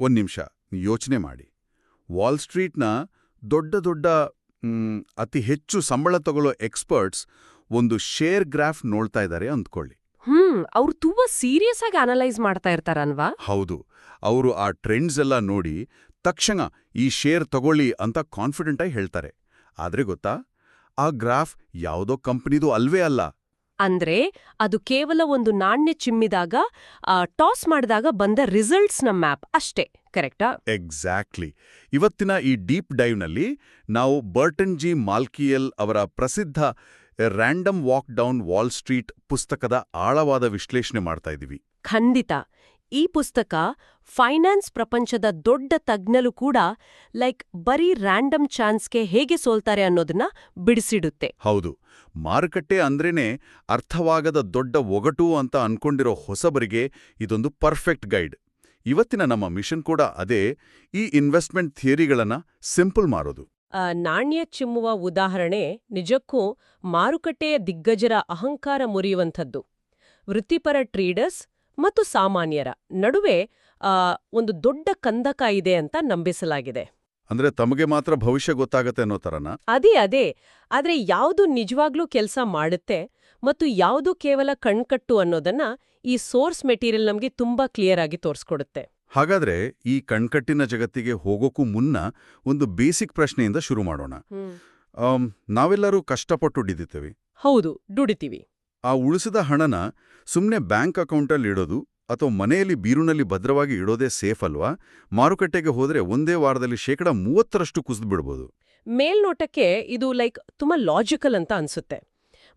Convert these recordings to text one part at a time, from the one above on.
ಒಂದ್ ನಿಮಿಷ ಯೋಚನೆ ಮಾಡಿ. ವಾಲ್ ಸ್ಟ್ರೀಟ್ನ ದೊಡ್ಡ ದೊಡ್ಡ ಅತಿ ಹೆಚ್ಚು ಸಂಬಳ ತಗೊಳ್ಳೋ ಎಕ್ಸ್ಪರ್ಟ್ಸ್ ಒಂದು ಶೇರ್ ಗ್ರಾಫ್ ನೋಡ್ತಾ ಇದ್ದಾರೆ ಅಂದ್ಕೊಳ್ಳಿ. ಅವ್ರು ತುಂಬಾ ಸೀರಿಯಸ್ ಆಗಿ ಅನಲೈಸ್ ಮಾಡ್ತಾ ಇರ್ತಾರನ್ವಾ? ಹೌದು. ಅವರು ಆ ಟ್ರೆಂಡ್ಸ್ ಎಲ್ಲ ನೋಡಿ ತಕ್ಷಣ ಈ ಶೇರ್ ತಗೊಳ್ಳಿ ಅಂತ ಕಾನ್ಫಿಡೆಂಟ್ ಆಗಿ ಹೇಳ್ತಾರೆ. ಆದ್ರೆ ಗೊತ್ತಾ, ಆ ಗ್ರಾಫ್ ಯಾವುದೋ ಕಂಪನಿದು ಅಲ್ವೇ ಅಲ್ಲ. ಅಂದ್ರೆ ಅದು ಕೇವಲ ಒಂದು ನಾಣ್ಯ ಚಿಮ್ಮಿದಾಗ ಟಾಸ್ ಮಾಡಿದಾಗ ಬಂದ ರಿಸಲ್ಟ್ಸ್ನ ಮ್ಯಾಪ್ ಅಷ್ಟೇ, ಕರೆಕ್ಟಾ? ಎಕ್ಸಾಕ್ಟ್ಲಿ. ಇವತ್ತಿನ ಈ ಡೀಪ್ ಡೈವ್ನಲ್ಲಿ ನಾವು ಬರ್ಟನ್ ಜಿ ಮಾಲ್ಕಿಯಲ್ ಅವರ ಪ್ರಸಿದ್ಧ random walk down wall street ಪುಸ್ತಕದ ಆಳವಾದ ವಿಶ್ಲೇಷಣೆ ಮಾಡ್ತಾ ಇದ್ದೀವಿ. ಖಂಡಿತ. ಈ ಪುಸ್ತಕ ಫೈನಾನ್ಸ್ ಪ್ರಪಂಚದ ದೊಡ್ಡ ತಜ್ಞರು ಕೂಡ ಬರೀ ರ್ಯಾಂಡಮ್ ಚಾನ್ಸ್ಗೆ ಹೇಗೆ ಸೋಲ್ತಾರೆ ಅನ್ನೋದನ್ನ ಬಿಡಿಸಿಡುತ್ತೆ. ಹೌದು. ಮಾರುಕಟ್ಟೆ ಅಂದ್ರೇನೆ ಅರ್ಥವಾಗದ ದೊಡ್ಡ ಒಗಟು ಅಂತ ಅನ್ಕೊಂಡಿರೋ ಹೊಸಬರಿಗೆ ಇದೊಂದು ಪರ್ಫೆಕ್ಟ್ ಗೈಡ್. ಇವತ್ತಿನ ನಮ್ಮ ಮಿಷನ್ ಕೂಡ ಅದೇ, ಈ ಇನ್ವೆಸ್ಟ್ಮೆಂಟ್ ಥಿಯರಿಗಳನ್ನ ಸಿಂಪಲ್ ಮಾಡೋದು. ನಾಣ್ಯ ಚಿಮ್ಮುವ ಉದಾಹರಣೆ ನಿಜಕ್ಕೂ ಮಾರುಕಟ್ಟೆಯ ದಿಗ್ಗಜರ ಅಹಂಕಾರ ಮುರಿಯುವಂಥದ್ದು. ವೃತ್ತಿಪರ ಟ್ರೇಡರ್ಸ್ ಮತ್ತು ಸಾಮಾನ್ಯರ ನಡುವೆ ಒಂದು ದೊಡ್ಡ ಕಂದಕ ಇದೆ ಅಂತ ನಂಬಿಸಲಾಗಿದೆ. ಅಂದ್ರೆ ತಮಗೆ ಮಾತ್ರ ಭವಿಷ್ಯ ಗೊತ್ತಾಗತ್ತೆ ಅನ್ನೋ ತರನ? ಅದೇ. ಆದ್ರೆ ಯಾವುದು ನಿಜವಾಗ್ಲೂ ಕೆಲಸ ಮಾಡುತ್ತೆ ಮತ್ತು ಯಾವುದು ಕೇವಲ ಕಣ್ಕಟ್ಟು ಅನ್ನೋದನ್ನ ಈ ಸೋರ್ಸ್ ಮೆಟೀರಿಯಲ್ ನಮ್ಗೆ ತುಂಬಾ ಕ್ಲಿಯರ್ ಆಗಿ ತೋರಿಸ್ಕೊಡುತ್ತೆ. ಹಾಗಾದ್ರೆ ಈ ಕಣ್ಕಟ್ಟಿನ ಜಗತ್ತಿಗೆ ಹೋಗೋಕ್ಕೂ ಮುನ್ನ ಒಂದು ಬೇಸಿಕ್ ಪ್ರಶ್ನೆಯಿಂದ ಶುರು ಮಾಡೋಣ. ನಾವೆಲ್ಲರೂ ಕಷ್ಟಪಟ್ಟು ದುಡಿತೀವಿ. ಹೌದು, ದುಡಿತೀವಿ. ಆ ಉಳಿಸಿದ ಹಣನ ಸುಮ್ನೆ ಬ್ಯಾಂಕ್ ಅಕೌಂಟಲ್ಲಿ ಇಡೋದು ಅಥವಾ ಮನೆಯಲ್ಲಿ ಬೀರುನಲ್ಲಿ ಭದ್ರವಾಗಿ ಇಡೋದೇ ಸೇಫ್ ಅಲ್ವಾ? ಮಾರುಕಟ್ಟೆಗೆ ಹೋದ್ರೆ ಒಂದೇ ವಾರದಲ್ಲಿ 30% ಕುಸಿದ್ಬಿಡ್ಬೋದು. ಮೇಲ್ನೋಟಕ್ಕೆ ಇದು ತುಂಬಾ ಲಾಜಿಕಲ್ ಅಂತ ಅನ್ಸುತ್ತೆ.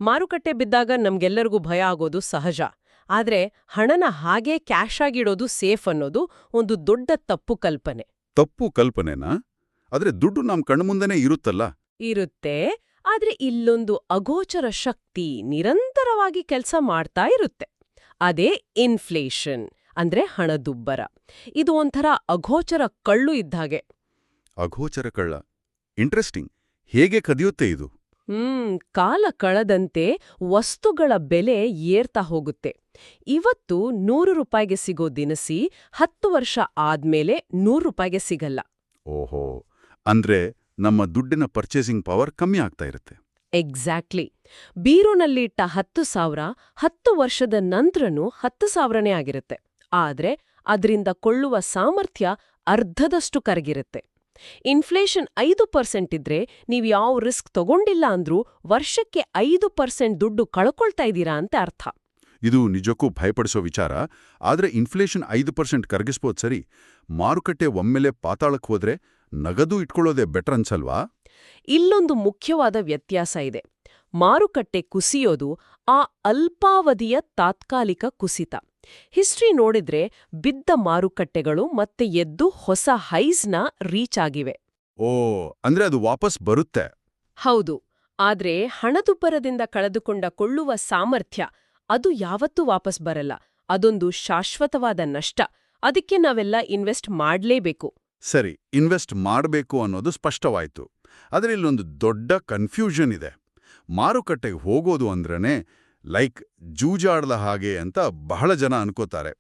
ಮಾರುಕಟ್ಟೆ ಬಿದ್ದಾಗ ನಮ್ಗೆಲ್ಲರಿಗೂ ಭಯ ಆಗೋದು ಸಹಜ. ಆದ್ರೆ ಹಣನ ಹಾಗೇ ಕ್ಯಾಶ್ ಆಗಿಡೋದು ಸೇಫ್ ಅನ್ನೋದು ಒಂದು ದೊಡ್ಡ ತಪ್ಪು ಕಲ್ಪನೆ. ತಪ್ಪು ಕಲ್ಪನೆನಾ? ಆದ್ರೆ ದುಡ್ಡು ನಮ್ ಕಣ್ಮುಂದೆನೇ ಇರುತ್ತಲ್ಲ. ಇರುತ್ತೆ. ಆದ್ರೆ ಇಲ್ಲೊಂದು ಅಗೋಚರ ಶಕ್ತಿ ನಿರಂತರವಾಗಿ ಕೆಲಸ ಮಾಡ್ತಾ ಇರುತ್ತೆ. ಅದೇ ಇನ್ಫ್ಲೇಷನ್, ಅಂದ್ರೆ ಹಣದುಬ್ಬರ. ಇದು ಒಂಥರ ಅಗೋಚರ ಕಳ್ಳು ಇದ್ದಾಗೆ. ಅಗೋಚರ ಕಳ್ಳ? ಇಂಟ್ರೆಸ್ಟಿಂಗ್. ಹೇಗೆ ಕದಿಯುತ್ತೆ ಇದು? ಕಾಲ ಕಳೆದಂತೆ ವಸ್ತುಗಳ ಬೆಲೆ ಏರ್ತಾ ಹೋಗುತ್ತೆ. ಇವತ್ತು 100 ರೂಪಾಯಿಗೆ ಸಿಗೋ ದಿನಸಿ 10 ವರ್ಷ ಆದ್ಮೇಲೆ 100 ರೂಪಾಯಿಗೆ ಸಿಗಲ್ಲ. ಓಹೋ, ಅಂದ್ರೆ ನಮ್ಮ ದುಡ್ಡಿನ ಪರ್ಚೇಸಿಂಗ್ ಪವರ್ ಕಮ್ಮಿ ಆಗ್ತಾ ಇರುತ್ತೆ. ಎಕ್ಸಾಕ್ಟ್ಲಿ. ಬೀರುನಲ್ಲಿಟ್ಟ 10,000 10 ವರ್ಷದ ನಂತರನೂ 10,000ನೇ ಆಗಿರುತ್ತೆ. ಆದ್ರೆ ಅದರಿಂದ ಕೊಳ್ಳುವ ಸಾಮರ್ಥ್ಯ ಅರ್ಧದಷ್ಟು ಕರಗಿರುತ್ತೆ. ಇನ್ಫ್ಲೇಷನ್ 5% ಇದ್ರೆ ನೀವು ಯಾವ ರಿಸ್ಕ್ ತಗೊಂಡಿಲ್ಲ ಅಂದ್ರೂ ವರ್ಷಕ್ಕೆ 5% ದುಡ್ಡು ಕಳ್ಕೊಳ್ತಾ ಇದ್ದೀರಾ ಅಂತ ಅರ್ಥ. ಇದು ನಿಜಕ್ಕೂ ಭಯಪಡಿಸೋ ವಿಚಾರ. ಆದ್ರೆ ಇನ್ಫ್ಲೇಷನ್ 5% ಕರಗಿಸ್ಬೋದು ಸರಿ. ಮಾರುಕಟ್ಟೆ ಒಮ್ಮೆಲೆ ಪಾತಾಳಕ್ಕೆ ಹೋದ್ರೆ ನಗದು ಇಟ್ಕೊಳ್ಳೋದೇ ಬೆಟರ್ ಅನ್ಸಲ್ವಾ? ಇಲ್ಲೊಂದು ಮುಖ್ಯವಾದ ವ್ಯತ್ಯಾಸ ಇದೆ. ಮಾರುಕಟ್ಟೆ ಕುಸಿಯೋದು ಆ ಅಲ್ಪಾವಧಿಯ ತಾತ್ಕಾಲಿಕ ಕುಸಿತ. ಹಿಸ್ಟ್ರಿ ನೋಡಿದ್ರೆ ಬಿದ್ದ ಮಾರುಕಟ್ಟೆಗಳು ಮತ್ತೆ ಎದ್ದು ಹೊಸ ಹೈಸ್ನ ರೀಚ್ ಆಗಿವೆ. ಅಂದ್ರೆ ಅದು ವಾಪಸ್ ಬರುತ್ತೆ. ಹೌದು. ಆದ್ರೆ ಹಣದುಬ್ಬರದಿಂದ ಕಳೆದುಕೊಂಡ ಕೊಳ್ಳುವ ಸಾಮರ್ಥ್ಯ ಅದು ಯಾವತ್ತೂ ವಾಪಸ್ ಬರಲ್ಲ. ಅದೊಂದು ಶಾಶ್ವತವಾದ ನಷ್ಟ. ಅದಕ್ಕೆ ನಾವೆಲ್ಲ ಇನ್ವೆಸ್ಟ್ ಮಾಡ್ಲೇಬೇಕು. ಸರಿ, ಇನ್ವೆಸ್ಟ್ ಮಾಡಬೇಕು ಅನ್ನೋದು ಸ್ಪಷ್ಟವಾಯ್ತು. ಆದರೆ ಇಲ್ಲೊಂದು ದೊಡ್ಡ ಕನ್ಫ್ಯೂಷನ್ ಇದೆ. ಮಾರುಕಟ್ಟೆಗೆ ಹೋಗೋದು ಅಂದ್ರನೇ ಜೂಜಾಡದ ಹಾಗೆ ಅಂತ ಬಹಳ ಜನ ಅನ್ಕೋತಾರೆ.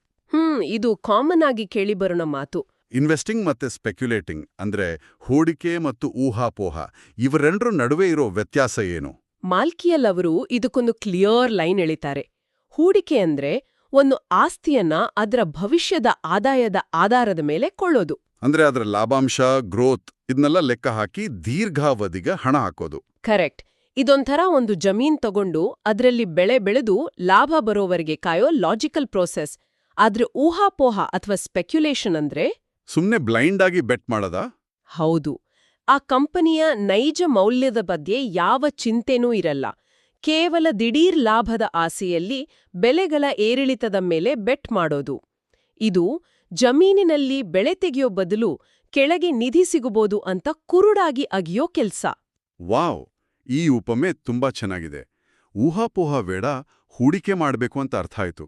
ಇದು ಕಾಮನ್ ಆಗಿ ಕೇಳಿಬರೋಣ ಮಾತು. ಇನ್ವೆಸ್ಟಿಂಗ್ ಮತ್ತೆ ಸ್ಪೆಕ್ಯುಲೇಟಿಂಗ್ ಅಂದ್ರೆ ಹೂಡಿಕೆ ಮತ್ತು ಊಹಾಪೋಹ, ಇವರೆರಡರ ನಡುವೆ ಇರೋ ವ್ಯತ್ಯಾಸ ಏನು? ಮಾಲ್ಕಿಯಲ್ ಅವರು ಇದಕ್ಕೊಂದು ಕ್ಲಿಯರ್ ಲೈನ್ ಎಳಿತಾರೆ. ಹೂಡಿಕೆ ಅಂದ್ರೆ ಒಂದು ಆಸ್ತಿಯನ್ನ ಅದರ ಭವಿಷ್ಯದ ಆದಾಯದ ಆಧಾರದ ಮೇಲೆ ಕೊಳ್ಳೋದು. ಅಂದ್ರೆ ಅದರ ಲಾಭಾಂಶ, ಗ್ರೋತ್ ಇದನ್ನೆಲ್ಲ ಲೆಕ್ಕ ಹಾಕಿ ದೀರ್ಘಾವಧಿಗೆ ಹಣ ಹಾಕೋದು. ಕರೆಕ್ಟ್. ಇದೊಂಥರ ಒಂದು ಜಮೀನ್ ತಗೊಂಡು ಅದರಲ್ಲಿ ಬೆಳೆ ಬೆಳೆದು ಲಾಭ ಬರೋವರೆಗೆ ಕಾಯೋ ಲಾಜಿಕಲ್ ಪ್ರೋಸೆಸ್. ಆದ್ರೆ ಊಹಾಪೋಹ ಅಥವಾ ಸ್ಪೆಕ್ಯುಲೇಷನ್ ಅಂದ್ರೆ ಸುಮ್ನೆ ಬ್ಲೈಂಡ್ ಆಗಿ ಬೆಟ್ ಮಾಡದ? ಹೌದು. ಆ ಕಂಪನಿಯ ನೈಜ ಮೌಲ್ಯದ ಬಗ್ಗೆ ಯಾವ ಚಿಂತೆನೂ ಇರಲ್ಲ. ಕೇವಲ ದಿಢೀರ್ ಲಾಭದ ಆಸೆಯಲ್ಲಿ ಬೆಲೆಗಳ ಏರಿಳಿತದ ಮೇಲೆ ಬೆಟ್ ಮಾಡೋದು. ಇದು ಜಮೀನಿನಲ್ಲಿ ಬೆಳೆ ತೆಗೆಯೋ ಬದಲು ಕೆಳಗೆ ನಿಧಿ ಸಿಗಬಹುದು ಅಂತ ಕುರುಡಾಗಿ ಅಗಿಯೋ ಕೆಲ್ಸ. ವಾವ್, ಈ ಉಪಮೆ ತುಂಬಾ ಚೆನ್ನಾಗಿದೆ. ಊಹಾಪೋಹ ಬೇಡ, ಹೂಡಿಕೆ ಮಾಡಬೇಕು ಅಂತ ಅರ್ಥ ಆಯ್ತು.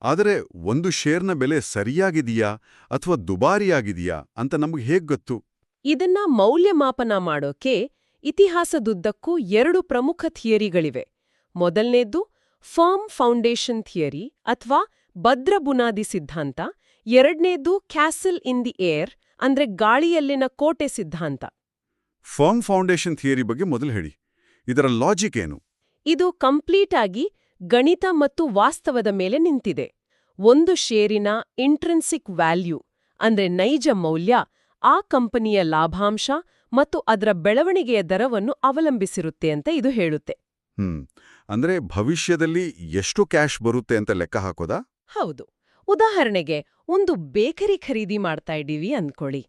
ಆದರೆ ಒಂದು ಶೇರ್ನ ಬೆಲೆ ಸರಿಯಾಗಿದೆಯಾ ಅಥವಾ ದುಬಾರಿಯಾಗಿದೆಯಾ ಅಂತ ನಮ್ಗೆ ಹೇಗ್ ಗೊತ್ತು? ಇದನ್ನ ಮೌಲ್ಯಮಾಪನ ಮಾಡೋಕೆ ಇತಿಹಾಸದುದ್ದಕ್ಕೂ 2 ಪ್ರಮುಖ ಥಿಯರಿಗಳಿವೆ. ಮೊದಲನೇದ್ದು ಫರ್ಮ್ ಫೌಂಡೇಶನ್ ಥಿಯರಿ ಅಥವಾ ಭದ್ರ ಬುನಾದಿ ಸಿದ್ಧಾಂತ. ಎರಡನೇದು ಕ್ಯಾಸಲ್ ಇನ್ ದಿ ಏರ್ ಅಂದ್ರೆ ಗಾಳಿಯಲ್ಲಿನ ಕೋಟೆ ಸಿದ್ಧಾಂತ. ಫರ್ಮ್ ಫೌಂಡೇಶನ್ ಥಿಯರಿ ಬಗ್ಗೆ ಮೊದಲು ಹೇಳಿ. ಇದರ ಲಾಜಿಕ್ ಏನು? ಇದು ಕಂಪ್ಲೀಟ್ ಆಗಿ ಗಣಿತ ಮತ್ತು ವಾಸ್ತವದ ಮೇಲೆ ನಿಂತಿದೆ. ಒಂದು ಷೇರಿನ ಇಂಟ್ರಿನ್ಸಿಕ್ ವ್ಯಾಲ್ಯೂ ಅಂದ್ರೆ ನೈಜ ಮೌಲ್ಯ ಆ ಕಂಪನಿಯ ಲಾಭಾಂಶ ಮತ್ತು ಅದರ ಬೆಳವಣಿಗೆಯ ದರವನ್ನು ಅವಲಂಬಿಸಿರುತ್ತೆ ಅಂತ ಇದು ಹೇಳುತ್ತೆ. ಅಂದ್ರೆ ಭವಿಷ್ಯದಲ್ಲಿ ಎಷ್ಟು ಕ್ಯಾಶ್ ಬರುತ್ತೆ ಅಂತ ಲೆಕ್ಕ ಹಾಕೋದಾ? ಹೌದು. ಉದಾಹರಣೆಗೆ ಒಂದು ಬೇಕರಿ ಖರೀದಿ ಮಾಡ್ತಾ ಇದ್ದೀವಿ ಅಂದ್ಕೊಳ್ಳಿ.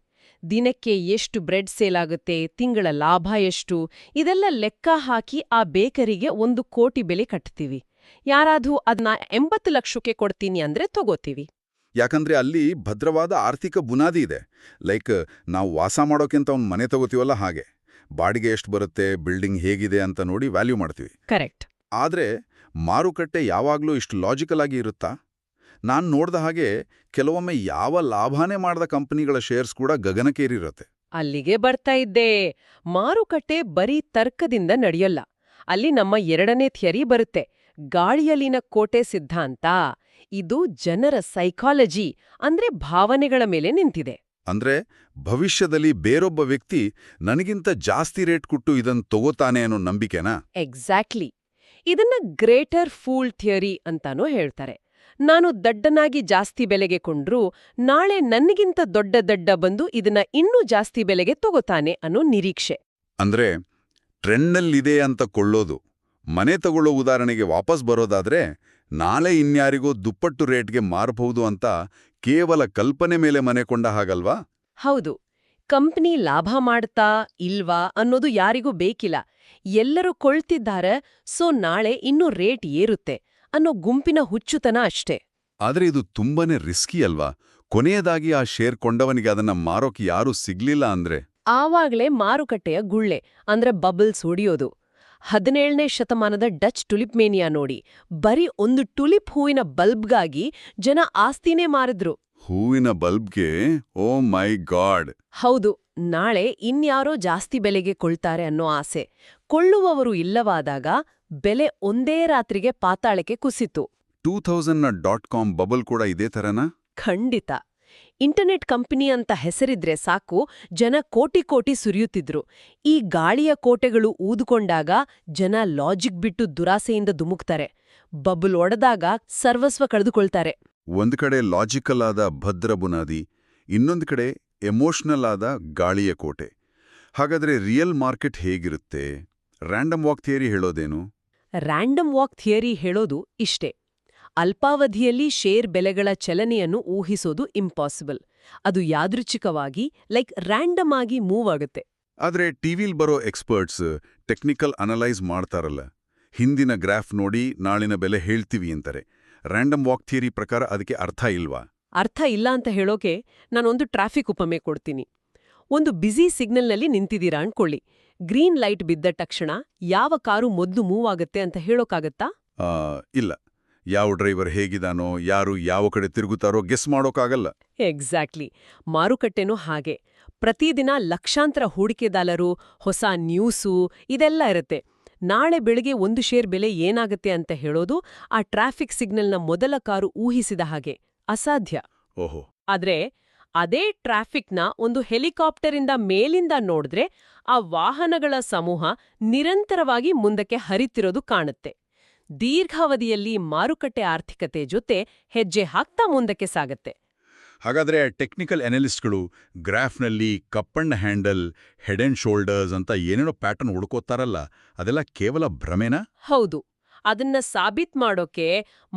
ದಿನಕ್ಕೆ ಎಷ್ಟು ಬ್ರೆಡ್ ಸೇಲ್ ಆಗುತ್ತೆ, ತಿಂಗಳ ಲಾಭ ಎಷ್ಟು, ಇದೆಲ್ಲ ಲೆಕ್ಕ ಹಾಕಿ ಆ ಬೇಕರಿಗೆ 1 ಕೋಟಿ ಬೆಲೆ ಕಟ್ತೀವಿ. ಯಾರಾದ್ರೂ ಅದನ್ನ 80 ಲಕ್ಷಕ್ಕೆ ಕೊಡ್ತೀನಿ ಅಂದ್ರೆ ತಗೋತೀವಿ. ಯಾಕಂದ್ರೆ ಅಲ್ಲಿ ಭದ್ರವಾದ ಆರ್ಥಿಕ ಬುನಾದಿ ಇದೆ. ಲೈಕ್ ನಾವು ವಾಸ ಮಾಡೋಕ್ಕಿಂತ ಒಂದು ಮನೆ ತಗೋತೀವಲ್ಲ ಹಾಗೆ. ಬಾಡಿಗೆ ಎಷ್ಟು ಬರುತ್ತೆ, ಬಿಲ್ಡಿಂಗ್ ಹೇಗಿದೆ ಅಂತ ನೋಡಿ ವ್ಯಾಲ್ಯೂ ಮಾಡ್ತೀವಿ. ಕರೆಕ್ಟ್. ಆದ್ರೆ ಮಾರುಕಟ್ಟೆ ಯಾವಾಗ್ಲೂ ಇಷ್ಟು ಲಾಜಿಕಲ್ ಆಗಿ ಇರುತ್ತಾ? ನಾನ್ ನೋಡ್ದ ಹಾಗೆ ಕೆಲವೊಮ್ಮೆ ಯಾವ ಲಾಭಾನೇ ಮಾಡದ ಕಂಪನಿಗಳ ಶೇರ್ಸ್ ಕೂಡ ಗಗನಕ್ಕೇರಿರುತ್ತೆ. ಅಲ್ಲಿಗೆ ಬರ್ತಾ ಇದ್ದೆ. ಮಾರುಕಟ್ಟೆ ಬರೀ ತರ್ಕದಿಂದ ನಡೆಯಲ್ಲ. ಅಲ್ಲಿ ನಮ್ಮ ಎರಡನೇ ಥಿಯರಿ ಬರುತ್ತೆ, ಗಾಳಿಯಲ್ಲಿನ ಕೋಟೆ ಸಿದ್ಧಾಂತ. ಇದು ಜನರ ಸೈಕಾಲಜಿ ಅಂದ್ರೆ ಭಾವನೆಗಳ ಮೇಲೆ ನಿಂತಿದೆ. ಅಂದ್ರೆ ಭವಿಷ್ಯದಲ್ಲಿ ಬೇರೊಬ್ಬ ವ್ಯಕ್ತಿ ನನಗಿಂತ ಜಾಸ್ತಿ ರೇಟ್ ಕೊಟ್ಟು ಇದನ್ನು ತಗೋತಾನೆ ಅನ್ನೋ ನಂಬಿಕೆನಾ? ಎಕ್ಸಾಕ್ಟ್ಲಿ. ಇದನ್ನ ಗ್ರೇಟರ್ ಫೂಲ್ ಥಿಯರಿ ಅಂತಾನೂ ಹೇಳ್ತಾರೆ. ನಾನು ದಡ್ಡನಾಗಿ ಜಾಸ್ತಿ ಬೆಲೆಗೆ ಕೊಂಡ್ರೂ ನಾಳೆ ನನ್ಗಿಂತ ದೊಡ್ಡ ಬಂದು ಇದನ್ನ ಇನ್ನೂ ಜಾಸ್ತಿ ಬೆಲೆಗೆ ತಗೋತಾನೆ ಅನ್ನೋ ನಿರೀಕ್ಷೆ. ಅಂದ್ರೆ ಟ್ರೆಂಡ್ನಲ್ಲಿದೆ ಅಂತ ಕೊಳ್ಳೋದು. ಮನೆ ತಗೊಳ್ಳೋ ಉದಾಹರಣೆಗೆ ವಾಪಸ್ ಬರೋದಾದ್ರೆ ನಾಳೆ ಇನ್ಯಾರಿಗೋ ದುಪ್ಪಟ್ಟು ರೇಟ್ಗೆ ಮಾರಬಹುದು ಅಂತ ಕೇವಲ ಕಲ್ಪನೆ ಮೇಲೆ ಮನೆ ಕೊಂಡ ಹಾಗಲ್ವಾ? ಹೌದು. ಕಂಪ್ನಿ ಲಾಭ ಮಾಡ್ತಾ ಇಲ್ವಾ ಅನ್ನೋದು ಯಾರಿಗೂ ಬೇಕಿಲ್ಲ. ಎಲ್ಲರೂ ಕೊಳ್ತಿದ್ದಾರೆ, ಸೊ ನಾಳೆ ಇನ್ನೂ ರೇಟ್ ಏರುತ್ತೆ ಅನ್ನೋ ಗುಂಪಿನ ಹುಚ್ಚುತನ ಅಷ್ಟೇ. ಆದ್ರೆ ಇದು ತುಂಬಾನೇ ರಿಸ್ಕಿ ಅಲ್ವಾ? ಕೊನೆಯದಾಗಿ ಆ ಶೇರ್ ಕೊಂಡವನಿಗೆ ಅದನ್ನ ಮಾರೋಕೆ ಯಾರೂ ಸಿಗ್ಲಿಲ್ಲ ಅಂದ್ರೆ ಆವಾಗ್ಲೇ ಮಾರುಕಟ್ಟೆಯ ಗುಳ್ಳೆ ಅಂದ್ರೆ ಬಬಲ್ಸ್ ಹೊಡಿಯೋದು. 17ನೇ ಶತಮಾನದ ಡಚ್ ಟುಲಿಪ್ ಮೇನಿಯಾ ನೋಡಿ. ಬರೀ ಒಂದು ಟುಲಿಪ್ ಹೂವಿನ ಬಲ್ಬ್ಗಾಗಿ ಜನ ಆಸ್ತಿನೇ ಮಾರಿದ್ರು. ಹೂವಿನ ಬಲ್ಬ್ಗೆ? ಓ ಮೈ ಗಾಡ್! ಹೌದು. ನಾಳೆ ಇನ್ಯಾರೋ ಜಾಸ್ತಿ ಬೆಲೆಗೆ ಕೊಳ್ತಾರೆ ಅನ್ನೋ ಆಸೆ. ಕೊಳ್ಳುವವರು ಇಲ್ಲವಾದಾಗ ಬೆಲೆ ಒಂದೇ ರಾತ್ರಿಗೆ ಪಾತಾಳಕ್ಕೆ ಕುಸಿತು. 2000ನ .com ಬಬಲ್ ಕೂಡ ಇದೇ ಥರನಾ? ಖಂಡಿತ. ಇಂಟರ್ನೆಟ್ ಕಂಪನಿ ಅಂತ ಹೆಸರಿದ್ರೆ ಸಾಕು, ಜನ ಕೋಟಿ ಸುರಿಯುತ್ತಿದ್ರು. ಈ ಗಾಳಿಯ ಕೋಟೆಗಳು ಊದುಕೊಂಡಾಗ ಜನ ಲಾಜಿಕ್ ಬಿಟ್ಟು ದುರಾಸೆಯಿಂದ ಧುಮುಕ್ತಾರೆ. ಬಬಲ್ ಒಡೆದಾಗ ಸರ್ವಸ್ವ ಕಳೆದುಕೊಳ್ತಾರೆ. ಒಂದ್ ಕಡೆ ಲಾಜಿಕಲ್ ಆದ ಭದ್ರ ಬುನಾದಿ, ಇನ್ನೊಂದು ಕಡೆ ಎಮೋಷನಲ್ ಆದ ಗಾಳಿಯ ಕೋಟೆ. ಹಾಗಾದ್ರೆ ರಿಯಲ್ ಮಾರ್ಕೆಟ್ ಹೇಗಿರುತ್ತೆ? ರ್ಯಾಂಡಮ್ ವಾಕ್ ಥಿಯರಿ ಹೇಳೋದೇನು? ರ್ಯಾಂಡಮ್ ವಾಕ್ ಥಿಯರಿ ಹೇಳೋದು ಇಷ್ಟೇ. ಅಲ್ಪಾವಧಿಯಲ್ಲಿ ಶೇರ್ ಬೆಲೆಗಳ ಚಲನೆಯನ್ನು ಊಹಿಸೋದು ಇಂಪಾಸಿಬಲ್. ಅದು ಯಾದೃಚ್ಛಿಕವಾಗಿ ರ್ಯಾಂಡಮ್ ಆಗಿ ಮೂವ್ ಆಗುತ್ತೆ. ಆದ್ರೆ ಟಿವಿಲ್ ಬರೋ ಎಕ್ಸ್ಪರ್ಟ್ಸ್ ಟೆಕ್ನಿಕಲ್ ಅನಲೈಸ್ ಮಾಡ್ತಾರಲ್ಲ, ಹಿಂದಿನ ಗ್ರಾಫ್ ನೋಡಿ ನಾಳಿನ ಬೆಲೆ ಹೇಳ್ತೀವಿ ಅಂತಾರೆ. ರ್ಯಾಂಡಮ್ ವಾಕ್ ಥಿಯರಿ ಪ್ರಕಾರ ಅದಕ್ಕೆ ಅರ್ಥ ಇಲ್ವಾ? ಅರ್ಥ ಇಲ್ಲ ಅಂತ ಹೇಳೋಕೆ ನಾನೊಂದು ಟ್ರಾಫಿಕ್ ಉಪಮೆ ಕೊಡ್ತೀನಿ. ಒಂದು ಬ್ಯುಸಿ ಸಿಗ್ನಲ್ನಲ್ಲಿ ನಿಂತಿದ್ದೀರಾ ಅನ್ಕೊಳ್ಳಿ. ಗ್ರೀನ್ ಲೈಟ್ ಬಿದ್ದ ತಕ್ಷಣ ಯಾವ ಕಾರು ಮೊದ್ಲು ಮೂವ್ ಆಗುತ್ತೆ ಅಂತ ಹೇಳೋಕ್ಕಾಗತ್ತಾ? ಇಲ್ಲ. ಯಾವ ಡ್ರೈವರ್ ಹೇಗಿದಾನೋ, ಯಾರು ಯಾವ ಕಡೆ ತಿರುಗುತ್ತಾರೋ ಗೆಸ್ ಮಾಡೋಕ್ಕಾಗಲ್ಲ. ಎಕ್ಸಾಕ್ಟ್ಲಿ. ಮಾರುಕಟ್ಟೆನೂ ಹಾಗೆ. ಪ್ರತಿದಿನ ಲಕ್ಷಾಂತರ ಹೂಡಿಕೆದಾರರು, ಹೊಸ ನ್ಯೂಸು ಇದೆಲ್ಲ ಇರುತ್ತೆ. ನಾಳೆ ಬೆಳಿಗ್ಗೆ ಒಂದು ಶೇರ್ ಬೆಲೆ ಏನಾಗುತ್ತೆ ಅಂತ ಹೇಳೋದು ಆ ಟ್ರಾಫಿಕ್ ಸಿಗ್ನಲ್ನ ಮೊದಲ ಕಾರು ಊಹಿಸಿದ ಹಾಗೆ ಅಸಾಧ್ಯ. ಓಹೋ. ಆದ್ರೆ ಅದೇ ಟ್ರಾಫಿಕ್ನ ಒಂದು ಹೆಲಿಕಾಪ್ಟರಿಂದ ಮೇಲಿಂದ ನೋಡಿದ್ರೆ ಆ ವಾಹನಗಳ ಸಮೂಹ ನಿರಂತರವಾಗಿ ಮುಂದಕ್ಕೆ ಹರಿತಿರೋದು ಕಾಣುತ್ತೆ. ದೀರ್ಘಾವಧಿಯಲ್ಲಿ ಮಾರುಕಟ್ಟೆ ಆರ್ಥಿಕತೆ ಜೊತೆ ಹೆಜ್ಜೆ ಹಾಕ್ತಾ ಮುಂದಕ್ಕೆ ಸಾಗತ್ತೆ. ಹಾಗಾದ್ರೆ ಟೆಕ್ನಿಕಲ್ ಅನಲಿಸ್ಟ್ಗಳು ಗ್ರಾಫ್ನಲ್ಲಿ cup and handle, head and shoulders ಅಂತ ಏನೇನೋ ಪ್ಯಾಟರ್ನ್ ಹುಡುಕೋತಾರಲ್ಲ, ಅದೆಲ್ಲ ಕೇವಲ ಭ್ರಮೆನಾ? ಹೌದು. ಅದನ್ನ ಸಾಬೀತ್ ಮಾಡೋಕೆ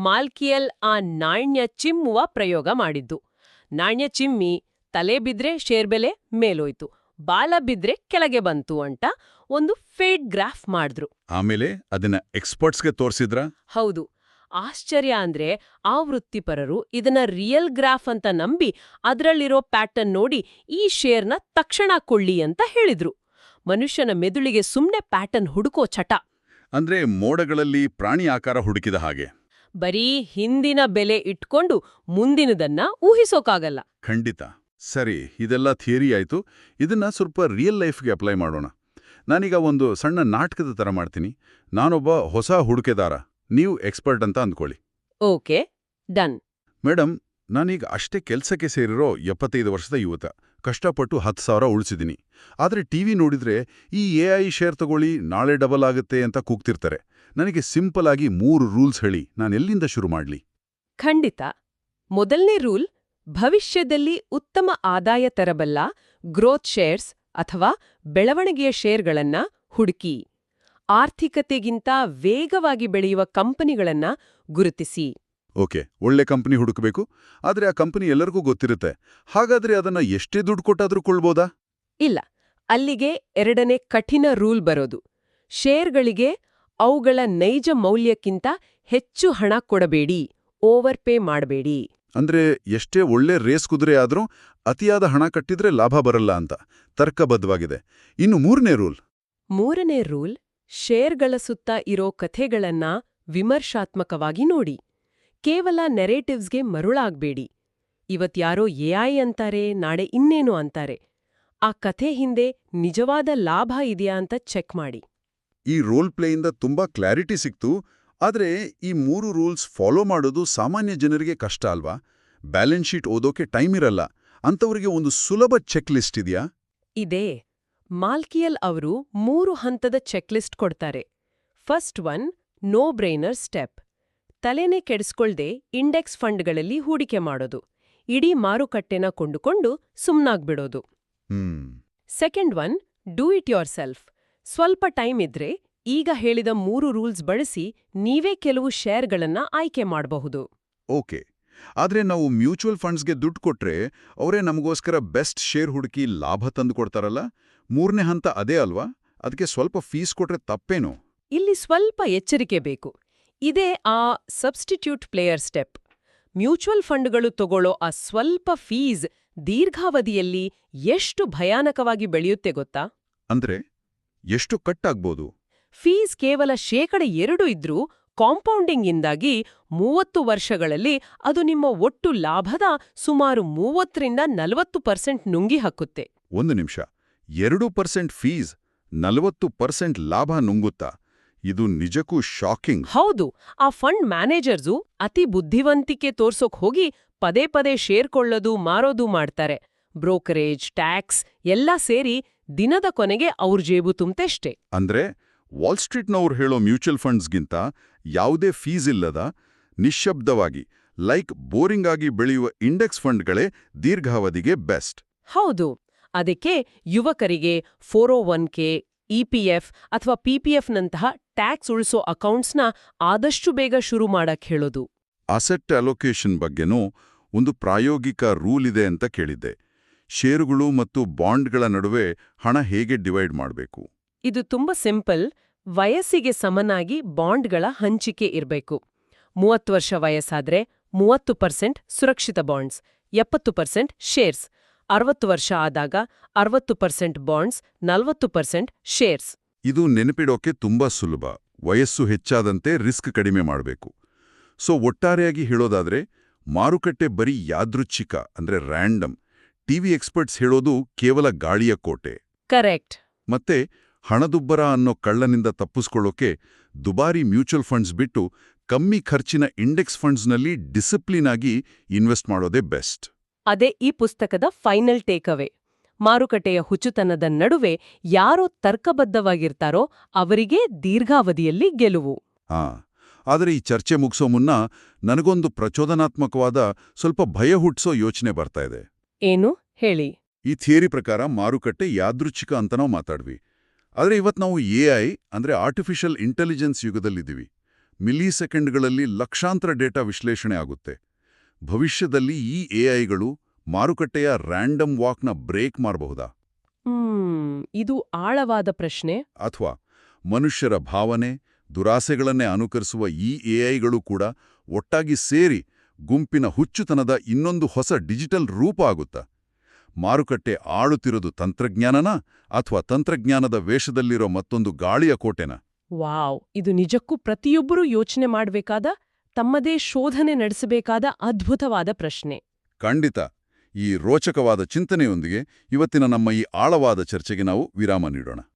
ಮಾಲ್ಕಿಯಲ್ ಆ ನಾಣ್ಯ ಚಿಮ್ಮುವ ಪ್ರಯೋಗ ಮಾಡಿದ್ದು. ನಾಣ್ಯ ಚಿಮ್ಮಿ ತಲೆ ಬಿದ್ರೆ ಶೇರ್ ಬೆಲೆ ಮೇಲೋಯ್ತು, ಬಾಲ ಬಿದ್ರೆ ಕೆಳಗೆ ಬಂತು ಅಂತ ಒಂದು ಫೇಡ್ ಗ್ರಾಫ್ ಮಾಡಿದ್ರು. ಆಮೇಲೆ ಅದನ್ನ ಎಕ್ಸ್ಪರ್ಟ್ಸ್ಗೆ ತೋರಿಸಿದ್ರ? ಹೌದು. ಆಶ್ಚರ್ಯ ಅಂದ್ರೆ ಆ ವೃತ್ತಿಪರರು ಇದನ್ನ ರಿಯಲ್ ಗ್ರಾಫ್ ಅಂತ ನಂಬಿ ಅದರಲ್ಲಿರೋ ಪ್ಯಾಟರ್ನ್ ನೋಡಿ ಈ ಶೇರ್ನ ತಕ್ಷಣ ಕೊಳ್ಳಿ ಅಂತ ಹೇಳಿದ್ರು. ಮನುಷ್ಯನ ಮೆದುಳಿಗೆ ಸುಮ್ನೆ ಪ್ಯಾಟರ್ನ್ ಹುಡುಕೋ ಚಟ. ಅಂದ್ರೆ ಮೋಡಗಳಲ್ಲಿ ಪ್ರಾಣಿ ಆಕಾರ ಹುಡುಕಿದ ಹಾಗೆ. ಬರೀ ಹಿಂದಿನ ಬೆಲೆ ಇಟ್ಕೊಂಡು ಮುಂದಿನದನ್ನ ಊಹಿಸೋಕಾಗಲ್ಲ. ಖಂಡಿತ. ಸರಿ, ಇದೆಲ್ಲ ಥಿಯರಿ ಆಯ್ತು. ಇದನ್ನ ಸ್ವಲ್ಪ ರಿಯಲ್ ಲೈಫ್ಗೆ ಅಪ್ಲೈ ಮಾಡೋಣ. ನಾನೀಗ ಒಂದು ಸಣ್ಣ ನಾಟಕದ ಥರ ಮಾಡ್ತೀನಿ. ನಾನೊಬ್ಬ ಹೊಸ ಹೂಡಿಕೆದಾರ, ನೀವು ಎಕ್ಸ್ಪರ್ಟ್ ಅಂತ ಅಂದ್ಕೊಳ್ಳಿ. Okay, done. ಮೇಡಮ್, ನಾನೀಗ ಅಷ್ಟೇ ಕೆಲ್ಸಕ್ಕೆ ಸೇರಿರೋ 75 ವರ್ಷದ ಯುವಕ. ಕಷ್ಟಪಟ್ಟು 10,000 ಉಳಿಸಿದ್ದೀನಿ. ಆದರೆ ಟಿವಿ ನೋಡಿದ್ರೆ ಈ AI ಶೇರ್ ತಗೊಳ್ಳಿ, ನಾಳೆ ಡಬಲ್ ಆಗುತ್ತೆ ಅಂತ ಕೂಗ್ತಿರ್ತಾರೆ. ನನಗೆ ಸಿಂಪಲ್ ಆಗಿ 3 ರೂಲ್ಸ್ ಹೇಳಿ, ನಾನೆಲ್ಲಿಂದ ಶುರು ಮಾಡ್ಲಿ? ಖಂಡಿತ. ಮೊದಲನೇ ರೂಲ್, ಭವಿಷ್ಯದಲ್ಲಿ ಉತ್ತಮ ಆದಾಯ ತರಬಲ್ಲ ಗ್ರೋತ್ ಶೇರ್ಸ್ ಅಥವಾ ಬೆಳವಣಿಗೆಯ ಶೇರ್ಗಳನ್ನ ಹುಡುಕಿ. ಆರ್ಥಿಕತೆಗಿಂತ ವೇಗವಾಗಿ ಬೆಳೆಯುವ ಕಂಪನಿಗಳನ್ನ ಗುರುತಿಸಿ. ಓಕೆ, ಒಳ್ಳೆ ಕಂಪನಿ ಹುಡುಕಬೇಕು. ಆದ್ರೆ ಆ ಕಂಪನಿ ಎಲ್ಲರಿಗೂ ಗೊತ್ತಿರುತ್ತೆ. ಹಾಗಾದ್ರೆ ಅದನ್ನ ಎಷ್ಟೇ ದುಡ್ಡು ಕೊಟ್ಟಾದ್ರೂ ಕೊಳ್ಬೋದಾ? ಇಲ್ಲ, ಅಲ್ಲಿಗೆ ಎರಡನೇ ಕಠಿಣ ರೂಲ್ ಬರೋದು. ಶೇರ್ಗಳಿಗೆ ಅವುಗಳ ನೈಜ ಮೌಲ್ಯಕ್ಕಿಂತ ಹೆಚ್ಚು ಹಣ ಕೊಡಬೇಡಿ, ಓವರ್ ಪೇ ಮಾಡಬೇಡಿ. ಅಂದ್ರೆ ಎಷ್ಟೇ ಒಳ್ಳೆ ರೇಸ್ ಕುದುರೆ ಆದ್ರೂ ಅತಿಯಾದ ಹಣ ಕಟ್ಟಿದ್ರೆ ಲಾಭ ಬರಲ್ಲ ಅಂತ ತರ್ಕಬದ್ಧವಾಗಿದೆ. ಇನ್ನು ಮೂರನೇ ರೂಲ್, ಶೇರ್ಗಳ ಸುತ್ತ ಇರೋ ಕಥೆಗಳನ್ನ ವಿಮರ್ಶಾತ್ಮಕವಾಗಿ ನೋಡಿ. ಕೇವಲ ನೆರೇಟಿವ್ಸ್ಗೆ ಮರುಳಾಗ್ಬೇಡಿ. ಇವತ್ಯಾರೋ AI ಅಂತಾರೆ, ನಾಳೆ ಇನ್ನೇನು ಅಂತಾರೆ. ಆ ಕಥೆ ಹಿಂದೆ ನಿಜವಾದ ಲಾಭ ಇದೆಯಾ ಅಂತ ಚೆಕ್ ಮಾಡಿ. ಈ ರೋಲ್ ಪ್ಲೇಯಿಂದ ತುಂಬಾ ಕ್ಲಾರಿಟಿ ಸಿಕ್ತು. ಆದ್ರೆ ಈ 3 ರೂಲ್ಸ್ ಫಾಲೋ ಮಾಡೋದು ಸಾಮಾನ್ಯ ಜನರಿಗೆ ಕಷ್ಟ ಅಲ್ವಾ? ಬ್ಯಾಲೆನ್ಸ್ ಶೀಟ್ ಓದೋಕೆ ಟೈಮ್ ಇರಲ್ಲ. ಅಂಥವ್ರಿಗೆ ಒಂದು ಸುಲಭ ಚೆಕ್ ಲಿಸ್ಟ್ ಇದೆಯಾ? ಇದೇ. ಮಾಲ್ಕಿಯಲ್ ಅವರು 3 ಹಂತದ ಚೆಕ್ಲಿಸ್ಟ್ ಕೊಡ್ತಾರೆ. First one, no brainer step. ತಲೆನೇ ಕೆಡಿಸ್ಕೊಳ್ದೆ ಇಂಡೆಕ್ಸ್ ಫಂಡ್ಗಳಲ್ಲಿ ಹೂಡಿಕೆ ಮಾಡೋದು. ಇಡೀ ಮಾರುಕಟ್ಟೆನ ಕೊಂಡುಕೊಂಡು ಸುಮ್ನಾಗ್ಬಿಡೋದು. Second one, do it yourself. ಸ್ವಲ್ಪ ಟೈಮ್ ಇದ್ರೆ ಈಗ ಹೇಳಿದ 3 ರೂಲ್ಸ್ ಬಳಸಿ ನೀವೇ ಕೆಲವು ಶೇರ್ಗಳನ್ನ ಆಯ್ಕೆ ಮಾಡಬಹುದು. ಓಕೆ. ಆದ್ರೆ ನಾವು ಮ್ಯೂಚುವಲ್ ಫಂಡ್ಸ್ಗೆ ದುಡ್ಡು ಕೊಟ್ರೆ ಅವರೇ ನಮಗೋಸ್ಕರ ಬೆಸ್ಟ್ ಶೇರ್ ಹುಡುಕಿ ಲಾಭ ತಂದು ಕೊಡ್ತಾರಲ್ಲ? 3ನೇ ಹಂತ ಅದೇ ಅಲ್ವಾ? ಅದಕ್ಕೆ ಸ್ವಲ್ಪ ಫೀಸ್ ಕೊಟ್ರೆ ತಪ್ಪೇನು? ಇಲ್ಲಿ ಸ್ವಲ್ಪ ಎಚ್ಚರಿಕೆ ಬೇಕು. ಇದೇ ಆ ಸಬ್ಸ್ಟಿಟ್ಯೂಟ್ ಪ್ಲೇಯರ್ ಸ್ಟೆಪ್. ಮ್ಯೂಚುವಲ್ ಫಂಡ್ಗಳು ತಗೊಳ್ಳೋ ಆ ಸ್ವಲ್ಪ ಫೀಸ್ ದೀರ್ಘಾವಧಿಯಲ್ಲಿ ಎಷ್ಟು ಭಯಾನಕವಾಗಿ ಬೆಳೆಯುತ್ತೆ ಗೊತ್ತಾ? ಅಂದ್ರೆ ಎಷ್ಟು ಕಟ್ಟಾಗ್ಬೋದು? ಫೀಸ್ ಕೇವಲ 2% ಇದ್ರೂ ಕಾಂಪೌಂಡಿಂಗ್ ಇಂದಾಗಿ 30 ವರ್ಷಗಳಲ್ಲಿ ಅದು ನಿಮ್ಮ ಒಟ್ಟು ಲಾಭದ ಸುಮಾರು 30-40% ನುಂಗಿ ಹಾಕುತ್ತೆ. ಒಂದು ನಿಮಿಷ, 2% ಫೀಸ್ 40% ಲಾಭ ನುಂಗುತ್ತಾ? ಇದು ನಿಜಕ್ಕೂ ಶಾಕಿಂಗ್. ಹೌದು. ಆ ಫಂಡ್ ಮ್ಯಾನೇಜರ್ಸು ಅತಿ ಬುದ್ಧಿವಂತಿಕೆ ತೋರ್ಸೋಕ್ ಹೋಗಿ ಪದೇ ಪದೇ ಶೇರ್ ಕೊಳ್ಳೋದು ಮಾರೋದು ಮಾಡ್ತಾರೆ. ಬ್ರೋಕರೇಜ್, ಟ್ಯಾಕ್ಸ್ ಎಲ್ಲ ಸೇರಿ ದಿನದ ಕೊನೆಗೆ ಅವ್ರ ಜೇಬು ತುಂಬ್ತೆಷ್ಟೇ. ಅಂದ್ರೆ ವಾಲ್ ಸ್ಟ್ರೀಟ್ನವ್ರು ಹೇಳೋ ಮ್ಯೂಚುವಲ್ ಫಂಡ್ಸ್ಗಿಂತ ಯಾವುದೇ ಫೀಸ್ ಇಲ್ಲದ, ನಿಶ್ಶಬ್ದವಾಗಿ, ಬೋರಿಂಗ್ ಆಗಿ ಬೆಳೆಯುವ ಇಂಡೆಕ್ಸ್ ಫಂಡ್ಗಳೇ ದೀರ್ಘಾವಧಿಗೆ ಬೆಸ್ಟ್. ಹೌದು. ಅದಕ್ಕೆ ಯುವಕರಿಗೆ 401k, EPF ಅಥವಾ PPFನಂತಹ ಟ್ಯಾಕ್ಸ್ ಉಳಿಸೋ ಅಕೌಂಟ್ಸ್ನ ಆದಷ್ಟು ಬೇಗ ಶುರು ಮಾಡಕ್ ಹೇಳೋದು. ಅಸೆಟ್ ಅಲೋಕೇಶನ್ ಬಗ್ಗೆನೂ ಒಂದು ಪ್ರಾಯೋಗಿಕ ರೂಲ್ ಇದೆ ಅಂತ ಕೇಳಿದ್ದೆ. ಷೇರುಗಳು ಮತ್ತು ಬಾಂಡ್ಗಳ ನಡುವೆ ಹಣ ಹೇಗೆ ಡಿವೈಡ್ ಮಾಡಬೇಕು? ಇದು ತುಂಬಾ ಸಿಂಪಲ್. ವಯಸ್ಸಿಗೆ ಸಮನಾಗಿ ಬಾಂಡ್ಗಳ ಹಂಚಿಕೆ ಇರಬೇಕು. 30 ವರ್ಷ ವಯಸ್ಸಾದ್ರೆ 30% ಸುರಕ್ಷಿತ ಬಾಂಡ್ಸ್, 70% ಶೇರ್ಸ್. 60 ವರ್ಷ ಆದಾಗ 60% ಬಾಂಡ್ಸ್, 40% ಶೇರ್ಸ್. ಇದು ನೆನಪಿಡೋಕೆ ತುಂಬಾ ಸುಲಭ. ವಯಸ್ಸು ಹೆಚ್ಚಾದಂತೆ ರಿಸ್ಕ್ ಕಡಿಮೆ ಮಾಡಬೇಕು. ಸೊ ಒಟ್ಟಾರೆಯಾಗಿ ಹೇಳೋದಾದ್ರೆ ಮಾರುಕಟ್ಟೆ ಬರೀ ಯಾದೃಚ್ಛಿಕ ಅಂದ್ರೆ ರ್ಯಾಂಡಮ್. ಟಿವಿ ಎಕ್ಸ್ಪರ್ಟ್ಸ್ ಹೇಳೋದು ಕೇವಲ ಗಾಳಿಯ ಕೋಟೆ. ಕರೆಕ್ಟ್. ಮತ್ತೆ ಹಣದುಬ್ಬರ ಅನ್ನೋ ಕಳ್ಳನಿಂದ ತಪ್ಪಿಸ್ಕೊಳ್ಳೋಕೆ ದುಬಾರಿ ಮ್ಯೂಚುವಲ್ ಫಂಡ್ಸ್ ಬಿಟ್ಟು ಕಮ್ಮಿ ಖರ್ಚಿನ ಇಂಡೆಕ್ಸ್ ಫಂಡ್ಸ್ನಲ್ಲಿ ಡಿಸಿಪ್ಲಿನ್ ಆಗಿ ಇನ್ವೆಸ್ಟ್ ಮಾಡೋದೇ ಬೆಸ್ಟ್. ಅದೇ ಈ ಪುಸ್ತಕದ ಫೈನಲ್ ಟೇಕ್ಅವೇ. ಮಾರುಕಟ್ಟೆಯ ಹುಚ್ಚುತನದ ನಡುವೆ ಯಾರೋ ತರ್ಕಬದ್ಧವಾಗಿರ್ತಾರೋ ಅವರಿಗೆ ದೀರ್ಘಾವಧಿಯಲ್ಲಿ ಗೆಲುವು. ಆದರೆ ಈ ಚರ್ಚೆ ಮುಗಿಸೋ ಮುನ್ನ ನನಗೊಂದು ಪ್ರಚೋದನಾತ್ಮಕವಾದ, ಸ್ವಲ್ಪ ಭಯ ಹುಟ್ಟಿಸೋ ಯೋಚನೆ ಬರ್ತಾ ಇದೆ. ಏನು ಹೇಳಿ? ಈ ಥಿಯರಿ ಪ್ರಕಾರ ಮಾರುಕಟ್ಟೆ ಯಾದೃಚ್ಛಿಕ ಅಂತ ನಾವು ಮಾತಾಡ್ವಿ. ಆದರೆ ಇವತ್ತು ನಾವು AI ಅಂದ್ರೆ ಆರ್ಟಿಫಿಷಿಯಲ್ ಇಂಟೆಲಿಜೆನ್ಸ್ ಯುಗದಲ್ಲಿದ್ದೀವಿ. ಮಿಲಿಸೆಕೆಂಡ್ಗಳಲ್ಲಿ ಲಕ್ಷಾಂತರ ಡೇಟಾ ವಿಶ್ಲೇಷಣೆ ಆಗುತ್ತೆ. ಭವಿಷ್ಯದಲ್ಲಿ ಈ AIಗಳು ಮಾರುಕಟ್ಟೆಯ ರ್ಯಾಂಡಮ್ ವಾಕ್ನ ಬ್ರೇಕ್ ಮಾಡಬಹುದಾ? ಇದು ಆಳವಾದ ಪ್ರಶ್ನೆ. ಅಥವಾ ಮನುಷ್ಯರ ಭಾವನೆ, ದುರಾಸೆಗಳನ್ನೇ ಅನುಕರಿಸುವ ಈ AIಗಳು ಕೂಡ ಒಟ್ಟಾಗಿ ಸೇರಿ ಗುಂಪಿನ ಹುಚ್ಚುತನದ ಇನ್ನೊಂದು ಹೊಸ ಡಿಜಿಟಲ್ ರೂಪ ಆಗುತ್ತಾ? ಮಾರುಕಟ್ಟೆ ಆಳುತ್ತಿರೋದು ತಂತ್ರಜ್ಞಾನನ ಅಥವಾ ತಂತ್ರಜ್ಞಾನದ ವೇಷದಲ್ಲಿರೋ ಮತ್ತೊಂದು ಗಾಳಿಯ ಕೋಟೆನ? ವಾವ್, ಇದು ನಿಜಕ್ಕೂ ಪ್ರತಿಯೊಬ್ಬರೂ ಯೋಚನೆ ಮಾಡಬೇಕಾದ, ತಮ್ಮದೇ ಶೋಧನೆ ನಡೆಸಬೇಕಾದ ಅದ್ಭುತವಾದ ಪ್ರಶ್ನೆ. ಖಂಡಿತ. ಈ ರೋಚಕವಾದ ಚಿಂತನೆಯೊಂದಿಗೆ ಇವತ್ತಿನ ನಮ್ಮ ಈ ಆಳವಾದ ಚರ್ಚೆಗೆ ನಾವು ವಿರಾಮ ನೀಡೋಣ.